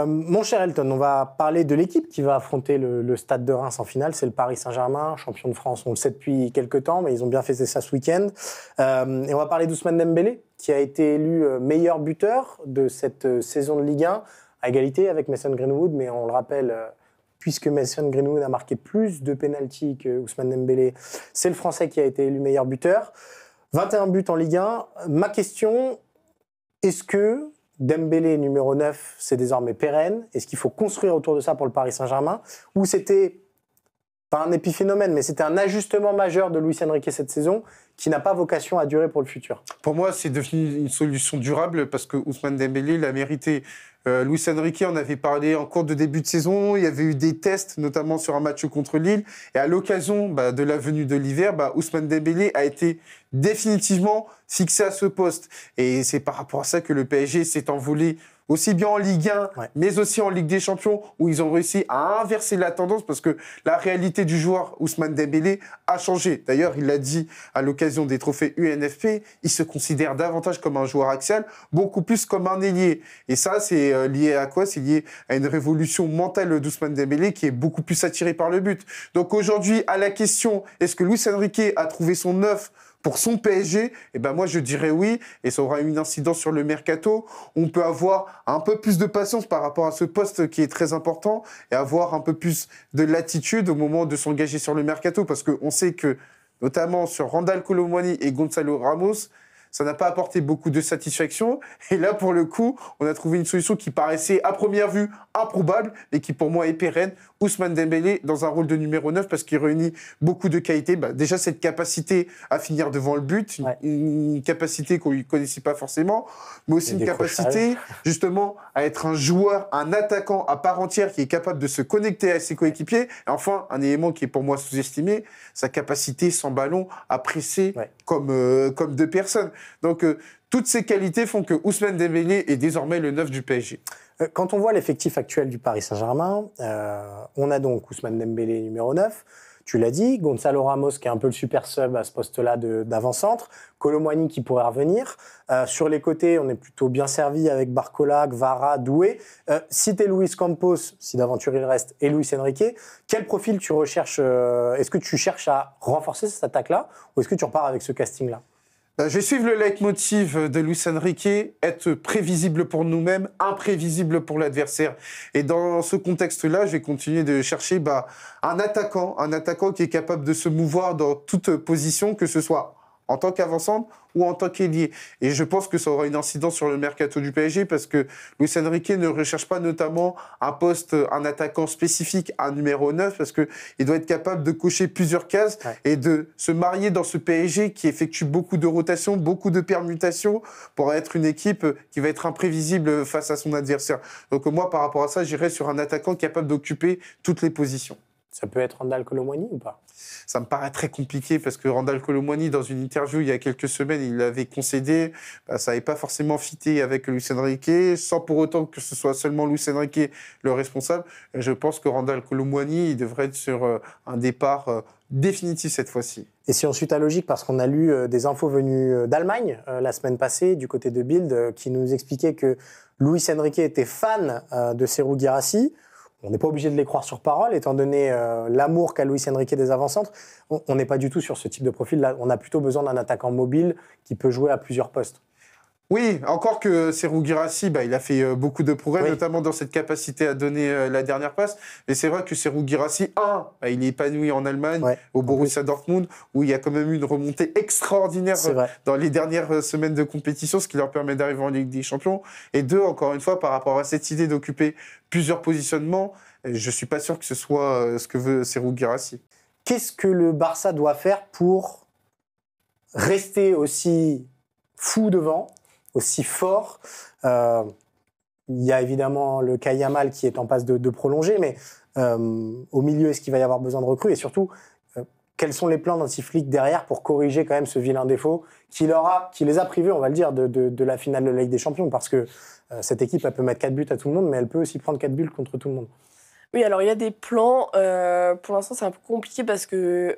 Mon cher Elton, on va parler de l'équipe qui va affronter le Stade de Reims en finale. C'est le Paris Saint-Germain, champion de France. On le sait depuis quelques temps, mais ils ont bien fait ça ce week-end. Et on va parler d'Ousmane Dembélé, qui a été élu meilleur buteur de cette saison de Ligue 1, à égalité avec Mason Greenwood. Mais on le rappelle, puisque Mason Greenwood a marqué plus de pénaltys que Ousmane Dembélé, c'est le Français qui a été élu meilleur buteur. 21 buts en Ligue 1. Ma question, est-ce que Dembélé numéro 9, c'est désormais pérenne? Est-ce qu'il faut construire autour de ça pour le Paris Saint-Germain? Ou c'était, pas un épiphénomène, mais c'était un ajustement majeur de Luis Enrique cette saison qui n'a pas vocation à durer pour le futur? Pour moi, c'est devenu une solution durable parce que Ousmane Dembélé l'a mérité. Luis Enrique en avait parlé en cours de début de saison. Il y avait eu des tests, notamment sur un match contre Lille. Et à l'occasion de la venue de l'hiver, Ousmane Dembélé a été définitivement fixé à ce poste. Et c'est par rapport à ça que le PSG s'est envolé aussi bien en Ligue 1, mais aussi en Ligue des Champions, où ils ont réussi à inverser la tendance parce que la réalité du joueur Ousmane Dembélé a changé. D'ailleurs, il l'a dit à l'occasion des trophées UNFP, il se considère davantage comme un joueur axial, beaucoup plus comme un ailier. Et ça, c'est lié à quoi? C'est lié à une révolution mentale d'Ousmane Dembélé qui est beaucoup plus attiré par le but. Donc aujourd'hui, à la question, est-ce que Luis Enrique a trouvé son neuf pour son PSG, moi je dirais oui, et ça aura une incidence sur le mercato. On peut avoir un peu plus de patience par rapport à ce poste qui est très important et avoir un peu plus de latitude au moment de s'engager sur le mercato, parce qu'on sait que, notamment sur Randal Kolo Muani et Gonzalo Ramos, ça n'a pas apporté beaucoup de satisfaction. Et là, pour le coup, on a trouvé une solution qui paraissait, à première vue, improbable, mais qui, pour moi, est pérenne. Ousmane Dembélé dans un rôle de numéro 9, parce qu'il réunit beaucoup de qualités. Déjà, cette capacité à finir devant le but, une capacité qu'on ne lui connaissait pas forcément, mais aussi une capacité, justement, à être un joueur, un attaquant à part entière qui est capable de se connecter à ses coéquipiers. Et enfin, un élément qui est pour moi sous-estimé, sa capacité sans ballon à presser comme deux personnes. Donc, toutes ces qualités font que Ousmane Dembélé est désormais le 9 du PSG. Quand on voit l'effectif actuel du Paris Saint-Germain, on a donc Ousmane Dembélé numéro 9, tu l'as dit, Gonzalo Ramos qui est un peu le super sub à ce poste-là d'avant-centre, Kolo Muani qui pourrait revenir. Sur les côtés, on est plutôt bien servi avec Barcola, Gvara, Doué. Si t'es Luis Campos, si d'aventure il reste, et Luis Enrique, quel profil tu recherches? Est-ce que tu cherches à renforcer cette attaque-là ou est-ce que tu repars avec ce casting-là? Je vais suivre le leitmotiv de Luis Enrique, être prévisible pour nous-mêmes, imprévisible pour l'adversaire. Et dans ce contexte-là, je vais continuer de chercher un attaquant qui est capable de se mouvoir dans toute position, que ce soit en tant qu'avancante ou en tant qu'ailier. Et je pense que ça aura une incidence sur le mercato du PSG parce que Luis Enrique ne recherche pas notamment un attaquant spécifique, un numéro 9, parce qu'il doit être capable de cocher plusieurs cases et de se marier dans ce PSG qui effectue beaucoup de rotations, beaucoup de permutations pour être une équipe qui va être imprévisible face à son adversaire. Donc moi, par rapport à ça, j'irais sur un attaquant capable d'occuper toutes les positions. Ça peut être Randal Kolo Muani ou pas? Ça me paraît très compliqué parce que Randal Kolo Muani, dans une interview il y a quelques semaines, il avait concédé, ça n'avait pas forcément fité avec Luis Enrique, sans pour autant que ce soit seulement Luis Enrique le responsable. Et je pense que Randal Kolo Muani, il devrait être sur un départ définitif cette fois-ci. Et si on suit ta logique, parce qu'on a lu des infos venues d'Allemagne la semaine passée, du côté de Bild, qui nous expliquait que Luis Enrique était fan de Serhou Guirassy. On n'est pas obligé de les croire sur parole, étant donné l'amour qu'a Luis Enrique des avant-centres. On n'est pas du tout sur ce type de profil-là. On a plutôt besoin d'un attaquant mobile qui peut jouer à plusieurs postes. Oui, encore que Serhou Guirassy, il a fait beaucoup de progrès, notamment dans cette capacité à donner la dernière passe. Mais c'est vrai que Serhou Guirassy, il est épanoui en Allemagne, au Borussia Dortmund, où il y a quand même eu une remontée extraordinaire dans les dernières semaines de compétition, ce qui leur permet d'arriver en Ligue des Champions. Et deux, encore une fois, par rapport à cette idée d'occuper plusieurs positionnements, je ne suis pas sûr que ce soit ce que veut Serhou Guirassy. Qu'est-ce que le Barça doit faire pour rester aussi fou devant, aussi fort? Il y a évidemment le cas Yamal qui est en passe de prolonger, mais au milieu, est-ce qu'il va y avoir besoin de recrues? Et surtout, quels sont les plans d'Hansi Flick derrière pour corriger quand même ce vilain défaut qui les a privés, on va le dire, de la finale de la Ligue des Champions? Parce que cette équipe, elle peut mettre 4 buts à tout le monde, mais elle peut aussi prendre 4 buts contre tout le monde. Oui, alors il y a des plans. Pour l'instant, c'est un peu compliqué parce que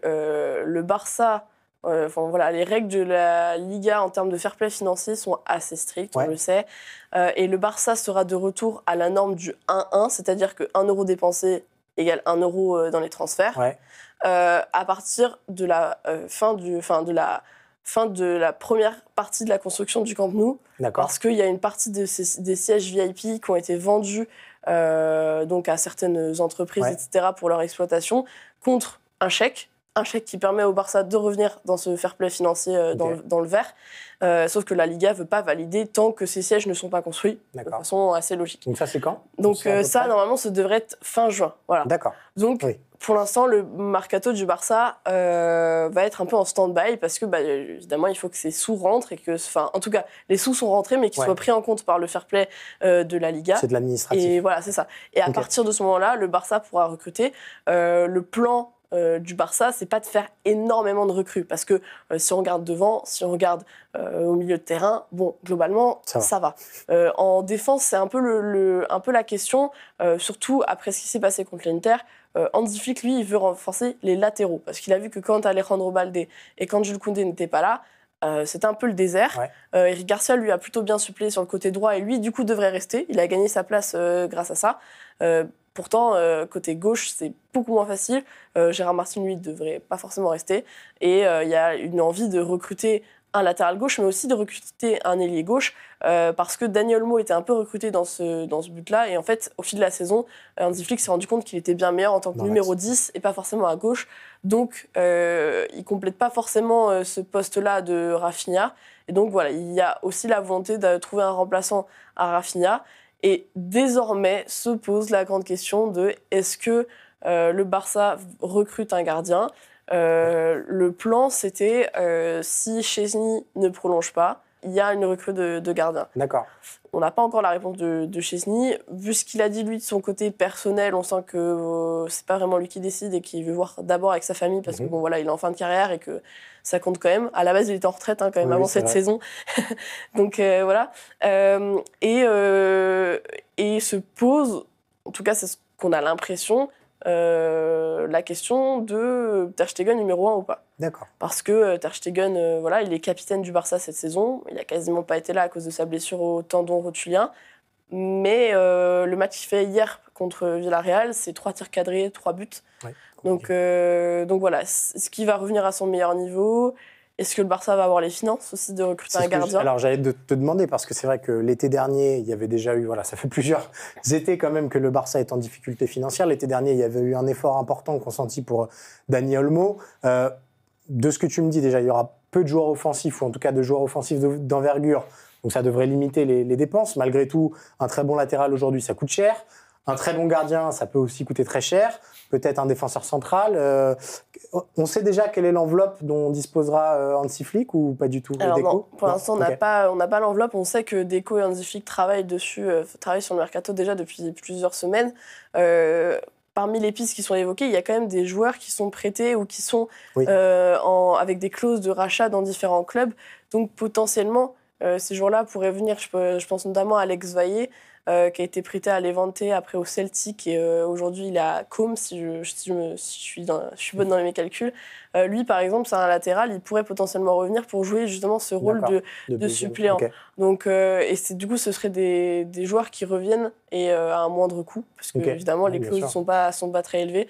le Barça, Voilà, les règles de la Liga en termes de fair play financier sont assez strictes, on le sait. Et le Barça sera de retour à la norme du 1-1, c'est-à-dire que 1 euro dépensé égale 1 euro dans les transferts. À partir de la fin de la première partie de la construction du Camp Nou, parce qu'il y a une partie des sièges VIP qui ont été vendus donc à certaines entreprises, etc., pour leur exploitation, contre un chèque qui permet au Barça de revenir dans ce fair play financier dans le vert. Sauf que la Liga ne veut pas valider tant que ces sièges ne sont pas construits, de façon assez logique. Donc ça, c'est quand ? Donc ça, normalement, ça devrait être fin juin. Voilà. D'accord. Donc, pour l'instant, le mercato du Barça va être un peu en stand-by parce que, évidemment, il faut que ces sous rentrent et que, en tout cas, les sous sont rentrés, mais qu'ils soient pris en compte par le fair play de la Liga. C'est de l'administratif. Et voilà, c'est ça. Et à partir de ce moment-là, le Barça pourra recruter. Le plan du Barça, c'est pas de faire énormément de recrues parce que si on regarde devant, si on regarde au milieu de terrain, bon, globalement, ça va. En défense, c'est un peu un peu la question, surtout après ce qui s'est passé contre l'Inter. Hansi Flick, lui, il veut renforcer les latéraux parce qu'il a vu que quand Alejandro Balde et quand Jules Koundé n'étaient pas là, c'était un peu le désert. Eric Garcia, lui, a plutôt bien suppléé sur le côté droit et lui, du coup, devrait rester. Il a gagné sa place grâce à ça. Pourtant, côté gauche, c'est beaucoup moins facile. Gérard Martin, lui, ne devrait pas forcément rester. Et il y a une envie de recruter un latéral gauche, mais aussi de recruter un ailier gauche, parce que Dani Olmo était un peu recruté dans ce but-là. Et en fait, au fil de la saison, Hansi Flick s'est rendu compte qu'il était bien meilleur en tant que numéro 10 et pas forcément à gauche. Donc, il ne complète pas forcément ce poste-là de Rafinha. Et donc, voilà, il y a aussi la volonté de trouver un remplaçant à Rafinha. Et désormais se pose la grande question de est-ce que le Barça recrute un gardien ? Le plan, c'était si Szczęsny ne prolonge pas, il y a une recrue de gardien. D'accord. On n'a pas encore la réponse de Szczęsny. Vu ce qu'il a dit, lui, de son côté personnel, on sent que c'est pas vraiment lui qui décide et qu'il veut voir d'abord avec sa famille parce que bon, voilà, il est en fin de carrière et que ça compte quand même. À la base, il était en retraite quand même avant cette saison. Donc voilà. Et se pose, en tout cas, c'est ce qu'on a l'impression, la question de Ter Stegen numéro 1 ou pas. D'accord. Parce que Ter Stegen, voilà, il est capitaine du Barça cette saison. Il n'a quasiment pas été là à cause de sa blessure au tendon rotulien. Mais le match qu'il fait hier contre Villarreal, c'est 3 tirs cadrés, 3 buts. Ouais, donc voilà, est-ce qu'il va revenir à son meilleur niveau ? Est-ce que le Barça va avoir les finances aussi de recruter un gardien ? Alors j'allais te demander, parce que c'est vrai que l'été dernier, il y avait déjà eu, voilà, ça fait plusieurs étés quand même que le Barça est en difficulté financière. L'été dernier, il y avait eu un effort important consenti pour Dani Olmo. De ce que tu me dis déjà, il y aura peu de joueurs offensifs, ou en tout cas de joueurs offensifs d'envergure, donc ça devrait limiter les dépenses. Malgré tout, un très bon latéral aujourd'hui, ça coûte cher. Un très bon gardien, ça peut aussi coûter très cher. Peut-être un défenseur central. On sait déjà quelle est l'enveloppe dont disposera Hansi Flick ou pas du tout? Alors non, pour l'instant, on n'a pas l'enveloppe. On sait que Deco et Hansi Flick travaillent sur le mercato déjà depuis plusieurs semaines. Parmi les pistes qui sont évoquées, il y a quand même des joueurs qui sont prêtés ou qui sont avec des clauses de rachat dans différents clubs. Donc potentiellement, ces joueurs-là pourraient venir. Je pense notamment à Alex Vaillé, qui a été prêté à Levante, après au Celtic, et aujourd'hui il est à Com, si je suis bonne dans mes calculs. Lui, par exemple, c'est un latéral, il pourrait potentiellement revenir pour jouer justement ce rôle de suppléant. Okay. Donc, du coup, ce seraient des joueurs qui reviennent et à un moindre coût, parce que évidemment, les clauses ne sont pas très élevées.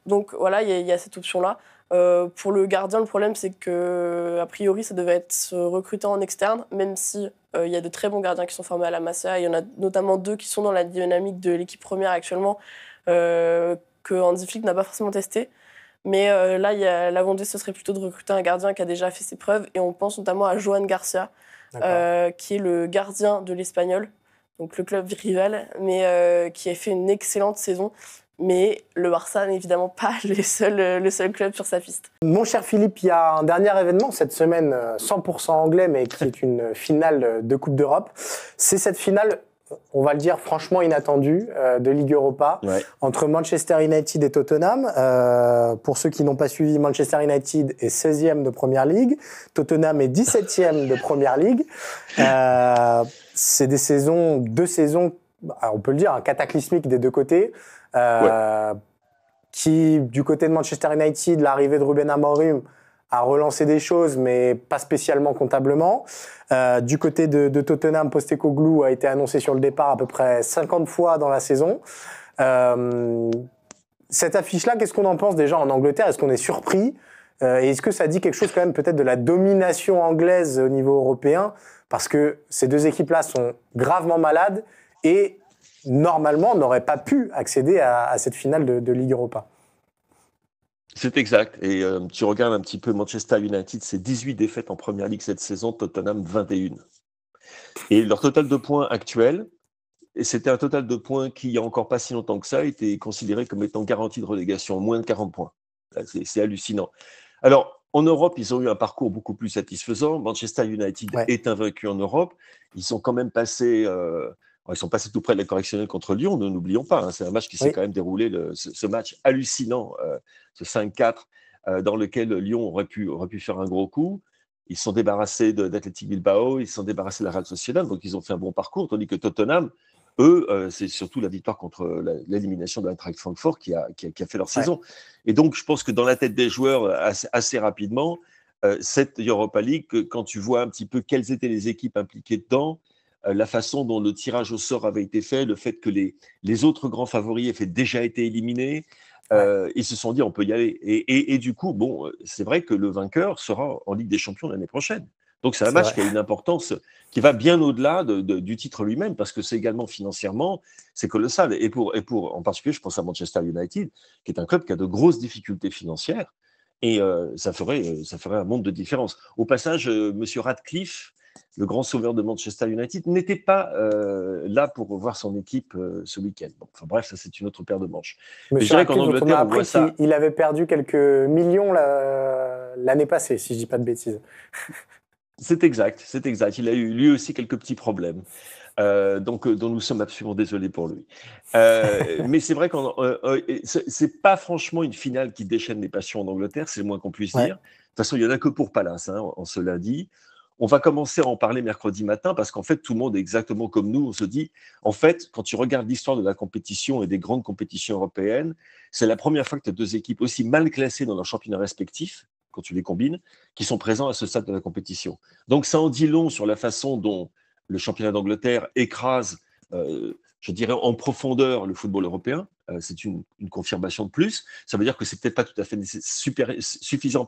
Donc voilà, il y a cette option-là. Pour le gardien, le problème, c'est qu'a priori, ça devait être recruté en externe, même si il y a de très bons gardiens qui sont formés à la Masia. Il y en a notamment 2 qui sont dans la dynamique de l'équipe première actuellement, que Hansi Flick n'a pas forcément testé. Mais là, la volonté, ce serait plutôt de recruter un gardien qui a déjà fait ses preuves. Et on pense notamment à Joan Garcia, qui est le gardien de l'Espagnol, donc le club rival, mais qui a fait une excellente saison. Mais le Barça n'est évidemment pas le seul club sur sa piste. Mon cher Philippe, il y a un dernier événement cette semaine, 100% anglais, mais qui est une finale de Coupe d'Europe. C'est cette finale, on va le dire franchement inattendue, de Ligue Europa, entre Manchester United et Tottenham. Pour ceux qui n'ont pas suivi, Manchester United est 16e de Première Ligue, Tottenham est 17e de Première Ligue. C'est deux saisons, on peut le dire, cataclysmiques des deux côtés. Qui, du côté de Manchester United, l'arrivée de Ruben Amorim a relancé des choses, mais pas spécialement comptablement. Du côté de Tottenham, Postecoglou a été annoncé sur le départ à peu près 50 fois dans la saison. Cette affiche-là, qu'est-ce qu'on en pense déjà en Angleterre? Est-ce qu'on est surpris? Et est-ce que ça dit quelque chose quand même peut-être de la domination anglaise au niveau européen? Parce que ces deux équipes-là sont gravement malades et normalement n'auraient pas pu accéder à cette finale de Ligue Europa. C'est exact. Et tu regardes un petit peu Manchester United, c'est 18 défaites en Première Ligue cette saison, Tottenham 21. Et leur total de points actuel, et c'était un total de points qui, il n'y a encore pas si longtemps que ça, était considéré comme étant garanti de relégation, moins de 40 points. C'est hallucinant. Alors, en Europe, ils ont eu un parcours beaucoup plus satisfaisant. Manchester United est invaincu en Europe. Ils sont quand même passés... ils sont passés tout près de la correctionnelle contre Lyon, ne n'oublions pas. Hein, c'est un match qui s'est quand même déroulé, ce match hallucinant, ce 5-4, dans lequel Lyon aurait pu faire un gros coup. Ils se sont débarrassés d'Athletic Bilbao, ils se sont débarrassés de la Real Sociedad, donc ils ont fait un bon parcours, tandis que Tottenham, eux, c'est surtout la victoire contre l'élimination de l'Eintracht Francfort qui a fait leur saison. Et donc, je pense que dans la tête des joueurs, assez rapidement, cette Europa League, quand tu vois un petit peu quelles étaient les équipes impliquées dedans, la façon dont le tirage au sort avait été fait, le fait que les autres grands favoris avaient déjà été éliminés, ils se sont dit on peut y aller. Et du coup, bon, c'est vrai que le vainqueur sera en Ligue des Champions l'année prochaine. Donc c'est un match qui a une importance qui va bien au-delà du titre lui-même, parce que c'est également financièrement, c'est colossal. Et pour en particulier, je pense à Manchester United, qui est un club qui a de grosses difficultés financières, et ça ferait un monde de différence. Au passage, Monsieur Radcliffe, le grand sauveur de Manchester United, n'était pas là pour voir son équipe ce week-end. Bon, enfin bref, ça c'est une autre paire de manches. Mais je dirais qu'en Angleterre, on voit ça. Il avait perdu quelques millions l'année passée, si je ne dis pas de bêtises. C'est exact. Il a eu lui aussi quelques petits problèmes. Donc, dont nous sommes absolument désolés pour lui. Mais c'est vrai que c'est pas franchement une finale qui déchaîne les passions en Angleterre, c'est le moins qu'on puisse dire. De toute façon, il y en a que pour Palace, hein, en ce lundi. On va commencer à en parler mercredi matin parce qu'en fait, tout le monde est exactement comme nous. On se dit, en fait, quand tu regardes l'histoire de la compétition et des grandes compétitions européennes, c'est la première fois que tu as deux équipes aussi mal classées dans leurs championnats respectifs, quand tu les combines, qui sont présents à ce stade de la compétition. Donc, ça en dit long sur la façon dont le championnat d'Angleterre écrase, je dirais, en profondeur le football européen. C'est une confirmation de plus. Ça veut dire que c'est peut-être pas tout à fait suffisant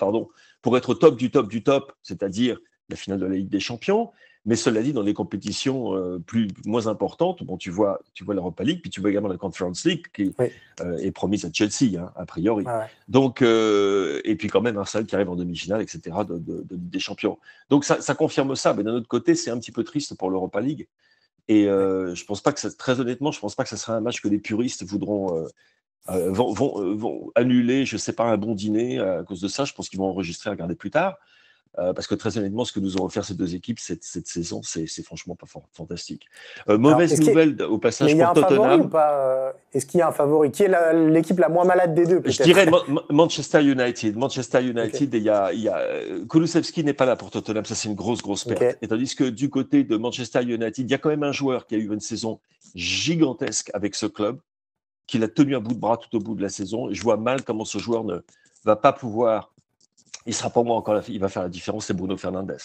pour être au top du top du top, c'est-à-dire la finale de la Ligue des Champions. Mais cela dit, dans les compétitions moins importantes, bon, tu vois l'Europa League, puis tu vois également la Conference League qui est promise à Chelsea, hein, a priori. Donc, et puis quand même Arsenal qui arrive en demi-finale, etc., de Ligue des Champions. Donc ça confirme ça. Mais d'un autre côté, c'est un petit peu triste pour l'Europa League. Et je pense pas que très honnêtement, je pense pas que ça sera un match que les puristes vont annuler, je sais pas, un bon dîner à cause de ça. Je pense qu'ils vont enregistrer et regarder plus tard. Parce que très honnêtement, ce que nous ont offert ces deux équipes cette saison, c'est franchement pas fantastique. Mauvaise nouvelle au passage pour Tottenham. Favori ou pas Est-ce qu'il y a un favori? Qui est l'équipe la moins malade des deux? Je dirais Manchester United. Et il y a Kulusevski n'est pas là pour Tottenham, ça c'est une grosse perte. Et tandis que du côté de Manchester United, il y a quand même un joueur qui a eu une saison gigantesque avec ce club, qui l'a tenu à bout de bras tout au bout de la saison. Et je vois mal comment ce joueur ne va pas pouvoir. Il sera pas moi encore, il va faire la différence, c'est Bruno Fernandes,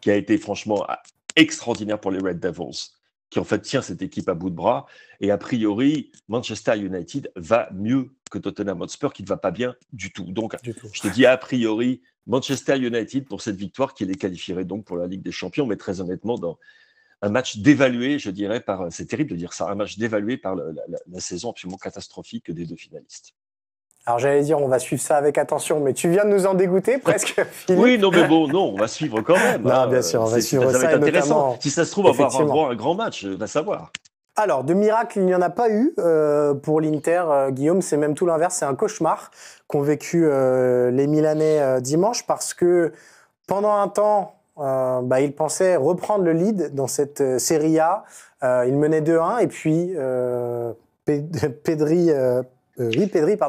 qui a été franchement extraordinaire pour les Red Devils, qui en fait tient cette équipe à bout de bras. Et a priori, Manchester United va mieux que Tottenham Hotspur, qui ne va pas bien du tout. Donc, je te dis a priori, Manchester United pour cette victoire qui les qualifierait donc pour la Ligue des Champions, mais très honnêtement, dans un match dévalué, je dirais, c'est terrible de dire ça, un match dévalué par la saison absolument catastrophique des deux finalistes. Alors j'allais dire, on va suivre ça avec attention, mais tu viens de nous en dégoûter presque, Philippe. Oui, non, mais bon, non, on va suivre quand même. Non, bien sûr, on va suivre ça. Ça va être intéressant. Si ça se trouve, on va avoir un grand match, va savoir. Alors, de miracle, il n'y en a pas eu pour l'Inter, Guillaume. C'est même tout l'inverse, c'est un cauchemar qu'ont vécu les Milanais dimanche, parce que pendant un temps, ils pensaient reprendre le lead dans cette Serie A. Ils menaient 2-1, et puis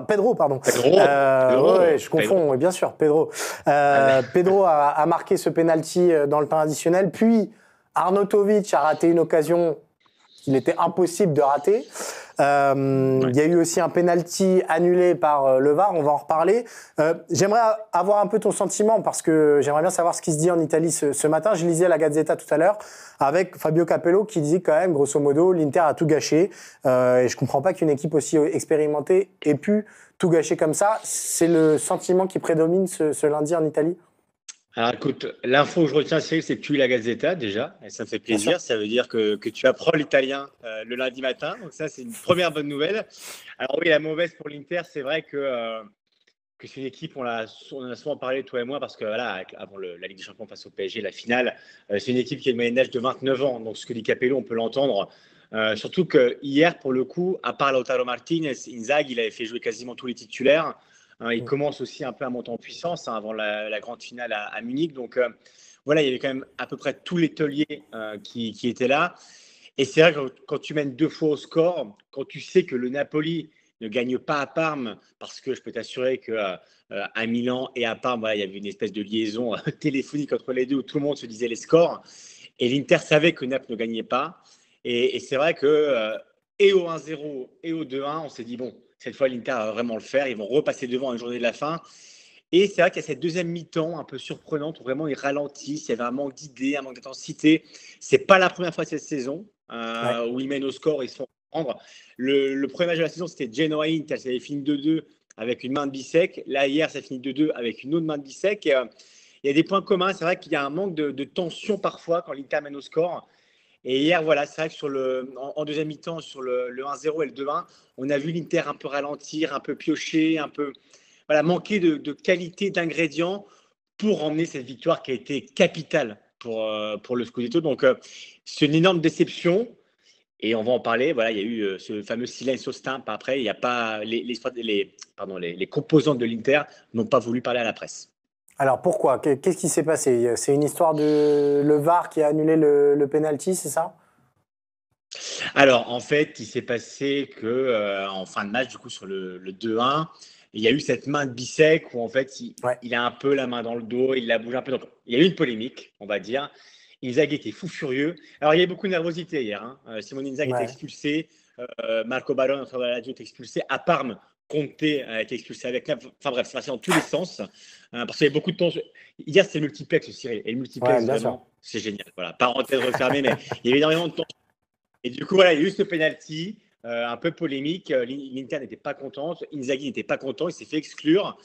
Pedro, pardon. Je confonds, bien sûr, Pedro. Pedro a marqué ce penalty dans le temps additionnel. Puis Arnautovic a raté une occasion qu'il était impossible de rater. Il y a eu aussi un penalty annulé par le VAR, on va en reparler. J'aimerais avoir un peu ton sentiment parce que j'aimerais bien savoir ce qui se dit en Italie ce matin. Je lisais la Gazzetta tout à l'heure avec Fabio Capello qui disait quand même, grosso modo, l'Inter a tout gâché. Et je comprends pas qu'une équipe aussi expérimentée ait pu tout gâcher comme ça. C'est le sentiment qui prédomine ce lundi en Italie? Alors écoute, l'info que je retiens, c'est que tu lis la Gazzetta déjà, et ça me fait plaisir. Ça veut dire que tu apprends l'italien le lundi matin, donc ça c'est une première bonne nouvelle. Alors oui, la mauvaise pour l'Inter, c'est vrai que c'est une équipe, on en a souvent parlé toi et moi, parce que voilà, avant la Ligue des Champions face au PSG, la finale, c'est une équipe qui a une moyenne d'âge de 29 ans, donc ce que dit Capello, on peut l'entendre. Surtout que hier, pour le coup, à part Lautaro Martinez, Inzaghi, il avait fait jouer quasiment tous les titulaires. Il commence aussi un peu à monter en puissance avant la grande finale à Munich. Donc voilà, il y avait quand même à peu près tous les tauliers qui étaient là. Et c'est vrai que quand tu mènes 2 fois au score, quand tu sais que le Napoli ne gagne pas à Parme, parce que je peux t'assurer qu'à Milan et à Parme, voilà, il y avait une espèce de liaison téléphonique entre les deux où tout le monde se disait les scores. Et l'Inter savait que Naples ne gagnait pas. Et c'est vrai que et au 1-0 et au 2-1, on s'est dit bon, cette fois, l'Inter va vraiment le faire. Ils vont repasser devant à une journée de la fin. Et c'est vrai qu'il y a cette deuxième mi-temps un peu surprenante où vraiment ils ralentissent. Il y avait un manque d'idées, un manque d'intensité. C'est pas la première fois de cette saison où ils mènent au score et ils se font prendre. Le premier match de la saison, c'était Genoa-Inter. Ça avait fini 2-2 avec une main de Bissek. Là, hier, ça finit 2-2 avec une autre main de Bissek. Il y a des points communs. C'est vrai qu'il y a un manque de tension parfois quand l'Inter mène au score. Et hier, voilà, c'est vrai que en deuxième mi-temps, sur le 1-0 et le 2-1, on a vu l'Inter un peu ralentir, un peu piocher, un peu manquer de qualité, d'ingrédients pour emmener cette victoire qui a été capitale pour le Scudetto. Donc, c'est une énorme déception. Et on va en parler. Voilà, il y a eu ce fameux silence au stamp. Après, il n'y a pas les composantes de l'Inter n'ont pas voulu parler à la presse. Alors pourquoi? Qu'est-ce qui s'est passé? C'est une histoire de le VAR qui a annulé le penalty, c'est ça? Alors en fait, il s'est passé que en fin de match, du coup sur le 2-1, il y a eu cette main de Bissek où en fait il a un peu la main dans le dos, il la bouge un peu. Donc il y a eu une polémique, on va dire. Inzaghi était fou furieux. Alors il y a eu beaucoup de nervosité hier. Simone Inzaghi était expulsé, Marco Barone, notre radio, était expulsé. À Parme, Conte a été expulsé avec Naples. Enfin bref, c'est passé dans tous les sens. Parce qu'il y avait beaucoup de temps. Hier, c'était le multiplex, Cyril. Et le multiplex, vraiment, c'est génial. Voilà, parenthèse refermée, mais il y avait énormément de temps. Et du coup, voilà, il y a eu ce penalty un peu polémique. L'Inter n'était pas contente. Inzaghi n'était pas content. Il s'est fait exclure.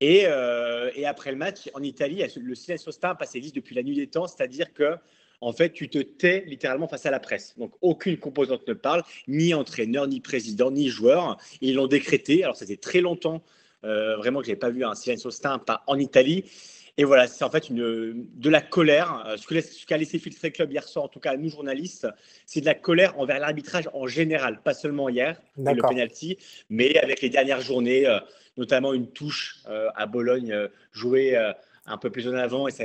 Et après le match, en Italie, le silence au stade passé lisse depuis la nuit des temps. C'est-à-dire que en fait, tu te tais littéralement face à la presse. Donc, aucune composante ne parle, ni entraîneur, ni président, ni joueur. Ils l'ont décrété. Alors, ça faisait très longtemps, vraiment, que je n'avais pas vu un silence au stade en Italie. Et voilà, c'est en fait de la colère. Ce qu'a laissé filtrer Club hier soir, en tout cas nous journalistes, c'est de la colère envers l'arbitrage en général, pas seulement hier, et le penalty, mais avec les dernières journées, notamment une touche à Bologne jouée un peu plus en avant et ça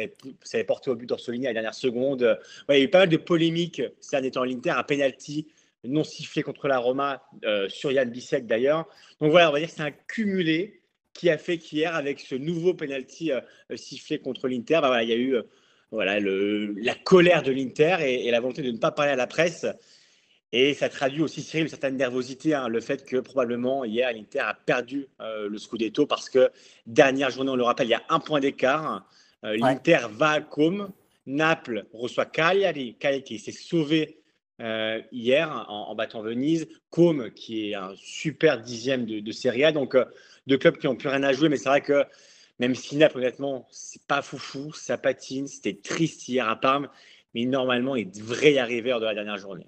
avait porté au but d'Orsolini à la dernière seconde. Il y a eu pas mal de polémiques ces derniers temps à l'Inter, un penalty non sifflé contre la Roma sur Jan Bissek d'ailleurs. Donc voilà, on va dire que c'est un cumulé qui a fait qu'hier, avec ce nouveau penalty sifflé contre l'Inter, il y a eu la colère de l'Inter et la volonté de ne pas parler à la presse. Et ça traduit aussi, Cyril, une certaine nervosité, le fait que probablement hier, l'Inter a perdu le Scudetto parce que dernière journée, on le rappelle, il y a 1 point d'écart. L'Inter va à Côme, Naples reçoit Cagliari qui s'est sauvé hier en battant Venise, Côme qui est un super 10e de Serie A, donc deux clubs qui n'ont plus rien à jouer, mais c'est vrai que même si Naples, honnêtement, c'est pas foufou, ça patine, c'était triste hier à Parme, mais normalement, il devrait y arriver lors de la dernière journée.